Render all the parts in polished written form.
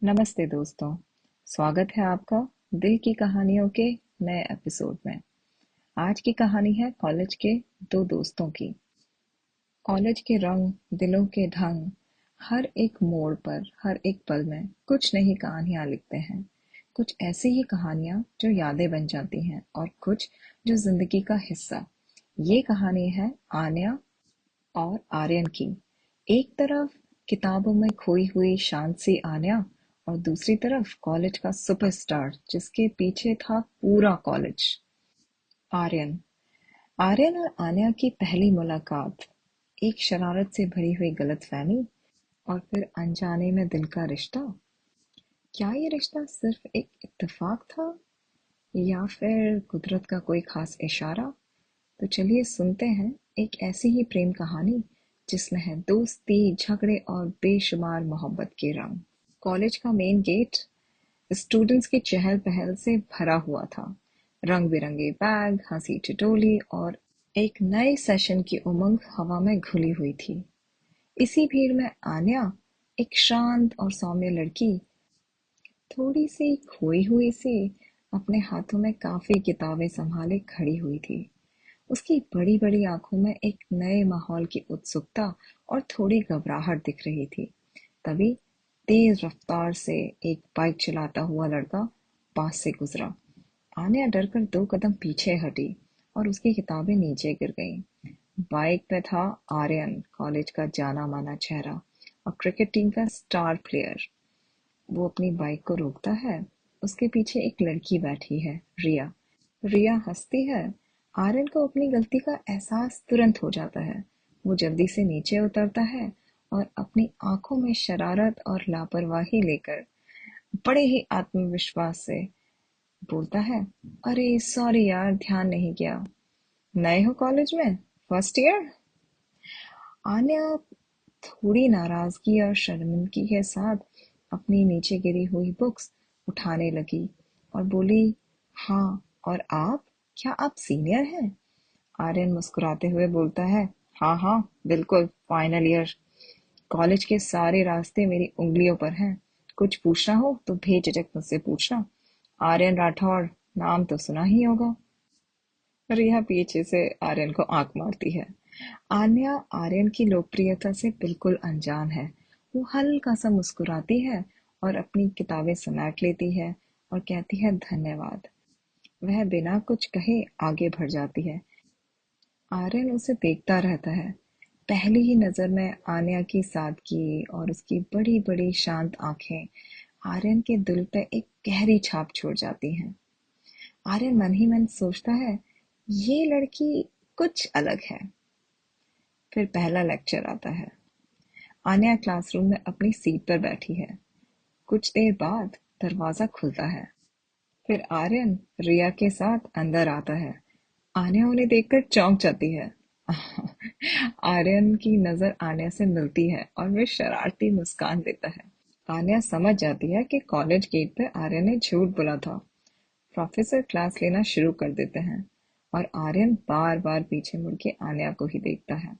नमस्ते दोस्तों, स्वागत है आपका दिल की कहानियों के नए एपिसोड में। आज की कहानी है कॉलेज के दो दोस्तों की। कॉलेज के रंग, दिलों के ढंग, हर एक मोड़ पर, हर एक पल में कुछ नई कहानियां लिखते हैं। कुछ ऐसी ही कहानियां जो यादें बन जाती हैं और कुछ जो जिंदगी का हिस्सा। ये कहानी है आन्या और आर्यन की। एक तरफ किताबों में खोई हुई शांत सी आन्या और दूसरी तरफ कॉलेज का सुपरस्टार जिसके पीछे था पूरा कॉलेज। आर्यन। आर्यन और आन्या की पहली मुलाकात, एक शरारत से भरी हुई गलतफहमी और फिर अनजाने में दिल का रिश्ता। क्या ये रिश्ता सिर्फ एक इत्तेफाक था या फिर कुदरत का कोई खास इशारा? तो चलिए सुनते हैं एक ऐसी ही प्रेम कहानी जिसमें है दोस्ती, झगड़े और बेशुमार मोहब्बत के रंग। कॉलेज का मेन गेट स्टूडेंट्स की चहल पहल से भरा हुआ था। रंग बिरंगे बैग, हंसी ठिठोली और एक नए सेशन की उमंग हवा में घुली हुई थी। इसी भीड़ में आन्या, एक शांत और सौम्य लड़की, थोड़ी सी खोई हुई सी, अपने हाथों में काफी किताबें संभाले खड़ी हुई थी। उसकी बड़ी-बड़ी आंखों में एक नए माहौल की उत्सुकता और थोड़ी घबराहट दिख रही थी। तभी तेज रफ्तार से एक बाइक चलाता हुआ लड़का पास से गुजरा। आन्या डरकर 2 कदम पीछे हटी और उसकी किताबें नीचे गिर गईं। बाइक पे था आर्यन, कॉलेज का जाना-माना चेहरा और क्रिकेट टीम का स्टार प्लेयर। वो अपनी बाइक को रोकता है। उसके पीछे एक लड़की बैठी है, रिया। रिया हंसती है। आर्यन को अपनी गलती का एहसास तुरंत हो जाता है। वो जल्दी से नीचे उतरता है और अपनी आंखों में शरारत और लापरवाही लेकर बड़े ही आत्मविश्वास से बोलता है, अरे सॉरी यार, ध्यान नहीं किया। नए हो कॉलेज में? First year? आन्या थोड़ी नाराजगी और शर्मिंदगी के साथ अपनी नीचे गिरी हुई बुक्स उठाने लगी और बोली, हाँ, और आप? क्या आप सीनियर हैं? आर्यन मुस्कुराते हुए बोलता है, हाँ हाँ, बिल्कुल, फाइनल ईयर। कॉलेज के सारे रास्ते मेरी उंगलियों पर हैं। कुछ पूछना हो तो बेझिझक मुझसे पूछना। आर्यन राठौड़, नाम तो सुना ही होगा। रिया पीछे से आर्यन को आंख मारती है। आन्या आर्यन की लोकप्रियता से बिल्कुल अनजान है। वो हल्का सा मुस्कुराती है और अपनी किताबें समेट लेती है और कहती है धन्यवाद। वह बिना कुछ कहे आगे बढ़ जाती है। आर्यन उसे देखता रहता है। पहली ही नजर में आन्या की सादगी और उसकी बड़ी बड़ी शांत आंखें आर्यन के दिल पे एक गहरी छाप छोड़ जाती हैं। आर्यन मन ही मन सोचता है, ये लड़की कुछ अलग है। फिर पहला लेक्चर आता है। आन्या क्लासरूम में अपनी सीट पर बैठी है। कुछ देर बाद दरवाजा खुलता है। फिर आर्यन रिया के साथ अंदर आता है। आन्या उन्हें देखकर चौंक जाती है। आर्यन की नजर आन्या से मिलती है और वे शरारती मुस्कान देता है। आन्या समझ जाती है कि कॉलेज गेट पर आर्यन ने झूठ बोला था। प्रोफेसर क्लास लेना शुरू कर देते हैं और आर्यन बार बार पीछे मुड़ के आन्या को ही देखता है।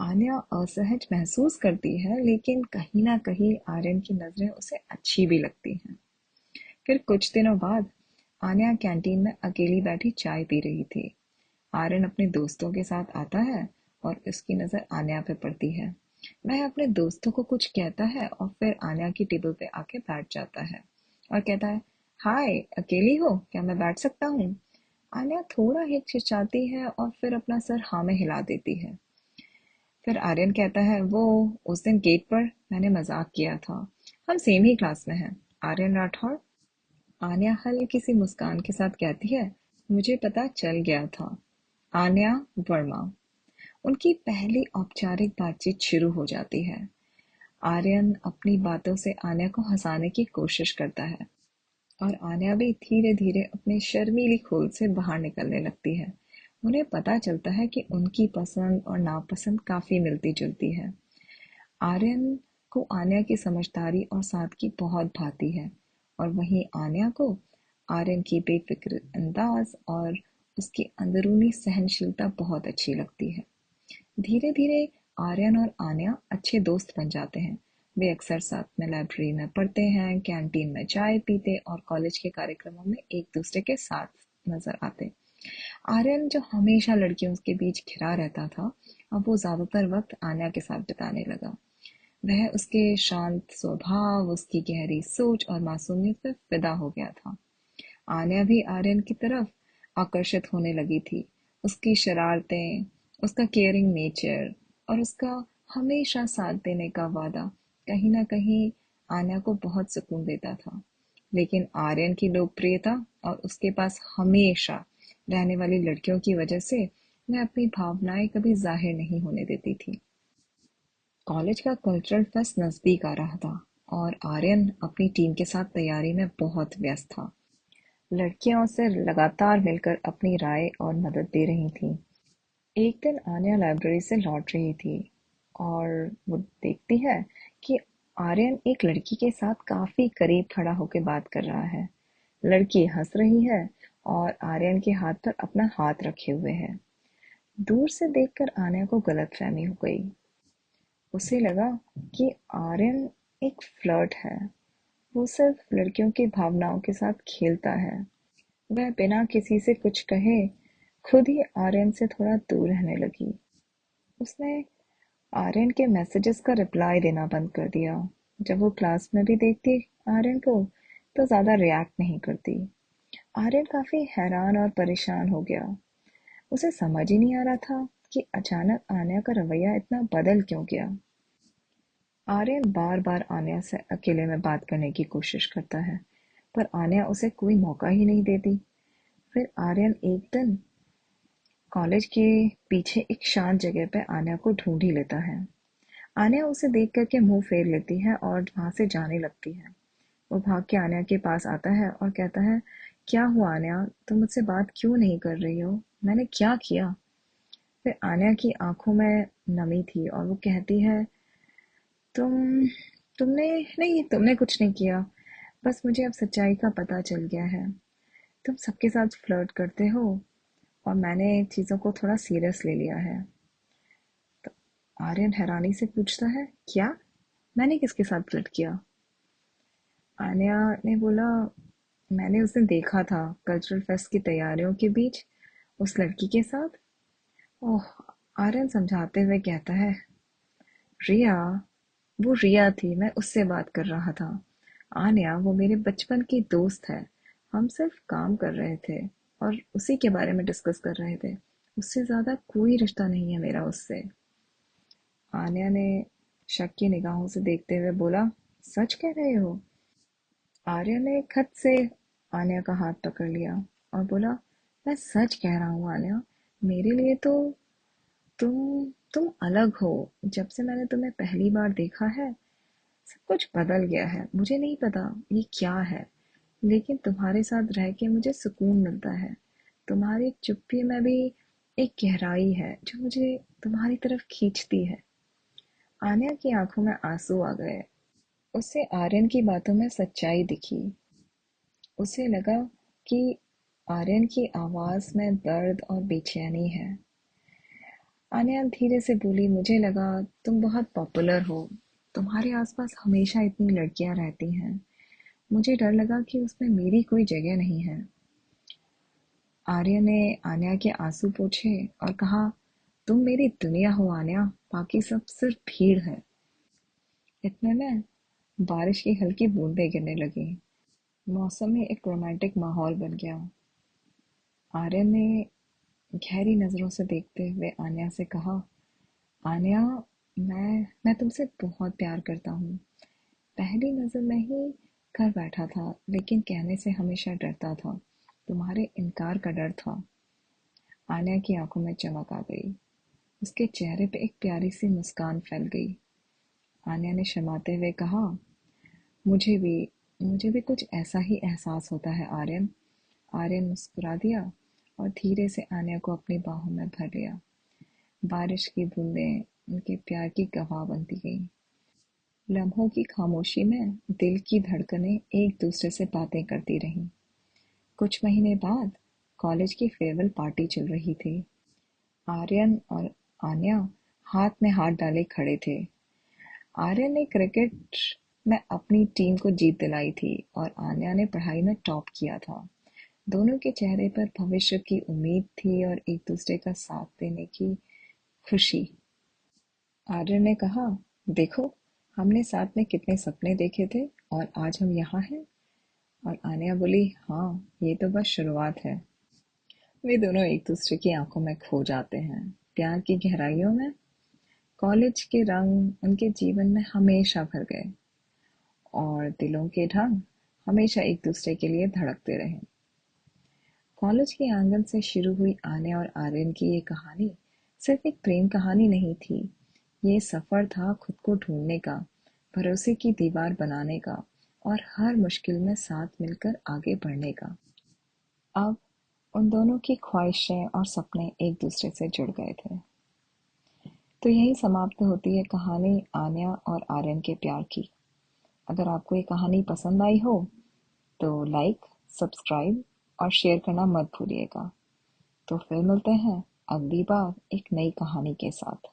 आन्या असहज महसूस करती है, लेकिन कहीं ना कहीं आर्यन की नजरें उसे अच्छी भी लगती हैं। फिर कुछ दिनों बाद आन्या कैंटीन में अकेली बैठी चाय पी रही थी। आर्यन अपने दोस्तों के साथ आता है और उसकी नजर आन्या पे पड़ती है। वह अपने दोस्तों को कुछ कहता है और फिर आन्या की टेबल पे आके बैठ जाता है और कहता है, हाय, अकेली हो क्या, मैं बैठ सकता हूँ? आन्या थोड़ा हिचकिचाती है और फिर अपना सर हाँ में हिला देती है। फिर आर्यन कहता है, वो उस दिन गेट पर मैंने मजाक किया था। हम सेम ही क्लास में हैं। आर्यन राठौड़। आन्या हल्की सी मुस्कान के साथ कहती है, मुझे पता चल गया था। आन्या वर्मा। उनकी पहली औपचारिक बातचीत शुरू हो जाती है। आर्यन अपनी बातों से आन्या को हंसाने की कोशिश करता है और आन्या भी धीरे धीरे अपनी शर्मीली खोल से बाहर निकलने लगती है। उन्हें पता चलता है कि उनकी पसंद और नापसंद काफी मिलती जुलती है। आर्यन को आन्या की समझदारी और सादगी बहुत भाती है और वहीं आन्या को आर्यन की बेफिक्र अंदाज और उसकी अंदरूनी सहनशीलता बहुत अच्छी लगती है। धीरे धीरे आर्यन और आन्या अच्छे दोस्त बन जाते हैं वे अक्सर साथ में लाइब्रेरी में पढ़ते हैं, कैंटीन में चाय पीते और कॉलेज के कार्यक्रमों में एक दूसरे के साथ नजर आते। आर्यन, जो हमेशा लड़कियों के बीच घिरा रहता था, अब वो ज्यादातर वक्त आन्या के साथ बिताने लगा। वह उसके शांत स्वभाव, उसकी गहरी सोच और मासूमियत पे फिदा हो गया था। आन्या भी आर्यन की तरफ आकर्षित होने लगी थी। उसकी शरारतें, उसका केयरिंग नेचर और उसका हमेशा साथ देने का वादा कहीं न कहीं आन्या को बहुत सुकून देता था। लेकिन आर्यन की लोकप्रियता और उसके पास हमेशा रहने वाली लड़कियों की वजह से वह अपनी भावनाएं कभी जाहिर नहीं होने देती थी। कॉलेज का कल्चरल फेस्ट नजदीक आ रहा था और आर्यन अपनी टीम के साथ तैयारी में बहुत व्यस्त था। लड़कियां उसे लगातार मिलकर अपनी राय और मदद दे रही थीं। एक दिन आन्या लाइब्रेरी से लौट रही थी और वो देखती है कि आर्यन एक लड़की के साथ काफी करीब खड़ा होकर बात कर रहा है। लड़की हंस रही है और आर्यन के हाथ पर अपना हाथ रखे हुए है। दूर से देखकर आन्या को गलतफहमी हो गई। उसे लगा कि आर्यन एक फ्लर्ट है। वो सिर्फ लड़कियों की भावनाओं के साथ खेलता है। वह बिना किसी से कुछ कहे खुद ही आर्यन से थोड़ा दूर रहने लगी। उसने आर्यन के मैसेजेस का रिप्लाई देना बंद कर दिया। जब वो क्लास में भी देखती आर्यन को, तो ज्यादा रिएक्ट नहीं करती। आर्यन काफी हैरान और परेशान हो गया। उसे समझ ही नहीं आ रहा था कि अचानक आन्या का रवैया इतना बदल क्यों गया। आर्यन बार बार आन्या से अकेले में बात करने की कोशिश करता है, पर आन्या उसे कोई मौका ही नहीं देती। फिर आर्यन एक दिन कॉलेज के पीछे एक शांत जगह पे आन्या को ढूंढ ही लेता है। आन्या उसे देख करके मुंह फेर लेती है और वहां से जाने लगती है। वो भाग के आन्या के पास आता है और कहता है, क्या हुआ आन्या, तुम मुझसे बात क्यों नहीं कर रही हो? मैंने क्या किया? फिर आन्या की आंखों में नमी थी और वो कहती है, तुम तुमने नहीं, तुमने कुछ नहीं किया। बस मुझे अब सच्चाई का पता चल गया है। तुम सबके साथ फ्लर्ट करते हो और मैंने चीजों को थोड़ा सीरियस ले लिया है। तो आर्यन हैरानी से पूछता है, क्या? मैंने किसके साथ फ्लर्ट किया? आन्या ने बोला, मैंने उस दिन देखा था कल्चरल फेस्ट की तैयारियों के बीच उस लड़की के साथ। ओह, आर्यन समझाते हुए कहता है, रिया, वो रिया थी, मैं उससे बात कर रहा था। आन्या, वो मेरे बचपन की दोस्त है। हम सिर्फ काम कर रहे थे और उसी के बारे में डिस्कस कर रहे थे। उससे ज्यादा कोई रिश्ता नहीं है मेरा उससे। आन्या ने शक की निगाहों से देखते हुए बोला, सच कह रहे हो? आर्य ने खत से आन्या का हाथ पकड़ लिया और बोला, मैं सच कह रहा हूँ आन्या, मेरे लिए तो तुम अलग हो। जब से मैंने तुम्हें पहली बार देखा है, सब कुछ बदल गया है। मुझे नहीं पता ये क्या है, लेकिन तुम्हारे साथ रह के मुझे सुकून मिलता है। तुम्हारी चुप्पी में भी एक गहराई है जो मुझे तुम्हारी तरफ खींचती है। आन्या की आंखों में आंसू आ गए। उसे आर्यन की बातों में सच्चाई दिखी। उसे लगा कि आर्यन की आवाज में दर्द और बेचैनी है। आन्या धीरे से बोली, मुझे लगा तुम बहुत पॉपुलर हो, तुम्हारे आसपास हमेशा इतनी लड़कियां रहती हैं। मुझे डर लगा कि उसमें मेरी कोई जगह नहीं है। आर्य ने आन्या के आंसू पोंछे और कहा, तुम मेरी दुनिया हो आन्या, बाकी सब सिर्फ भीड़ है। इतने में बारिश की हल्की बूंदें गिरने लगी। मौसम में एक रोमांटिक माहौल बन गया। आर्य ने गहरी नजरों से देखते हुए आन्या से कहा, आन्या, मैं तुमसे बहुत प्यार करता हूँ। पहली नजर में ही कर बैठा था, लेकिन कहने से हमेशा डरता था। तुम्हारे इनकार का डर था। आन्या की आंखों में चमक आ गई। उसके चेहरे पे एक प्यारी सी मुस्कान फैल गई। आन्या ने शर्माते हुए कहा, मुझे भी मुझे भी कुछ ऐसा ही एहसास होता है आर्यन। आर्यन मुस्कुरा दिया और धीरे से आन्या को अपनी बाहों में भर लिया। बारिश की बूंदें उनके प्यार की गवाह बनती गईं। लम्हों की खामोशी में दिल की धड़कनें एक दूसरे से बातें करती रहीं। कुछ महीने बाद कॉलेज की फेयरवेल पार्टी चल रही थी। आर्यन और आन्या हाथ में हाथ डाले खड़े थे। आर्यन ने क्रिकेट में अपनी टीम को जीत दिलाई थी और आन्या ने पढ़ाई में टॉप किया था। दोनों के चेहरे पर भविष्य की उम्मीद थी और एक दूसरे का साथ देने की खुशी। आर्यन ने कहा, देखो, हमने साथ में कितने सपने देखे थे और आज हम यहाँ हैं। और आन्या बोली, हाँ, ये तो बस शुरुआत है। वे दोनों एक दूसरे की आंखों में खो जाते हैं, प्यार की गहराइयों में। कॉलेज के रंग उनके जीवन में हमेशा भर गए और दिलों के ढंग हमेशा एक दूसरे के लिए धड़कते रहे। कॉलेज के आंगन से शुरू हुई आन्या और आर्यन की ये कहानी सिर्फ एक प्रेम कहानी नहीं थी। ये सफर था खुद को ढूंढने का, भरोसे की दीवार बनाने का और हर मुश्किल में साथ मिलकर आगे बढ़ने का। अब उन दोनों की ख्वाहिशें और सपने एक दूसरे से जुड़ गए थे। तो यहीं समाप्त होती है कहानी आन्या और आर्यन के प्यार की। अगर आपको ये कहानी पसंद आई हो तो लाइक, सब्सक्राइब और शेयर करना मत भूलिएगा। तो फिर मिलते हैं अगली बार एक नई कहानी के साथ।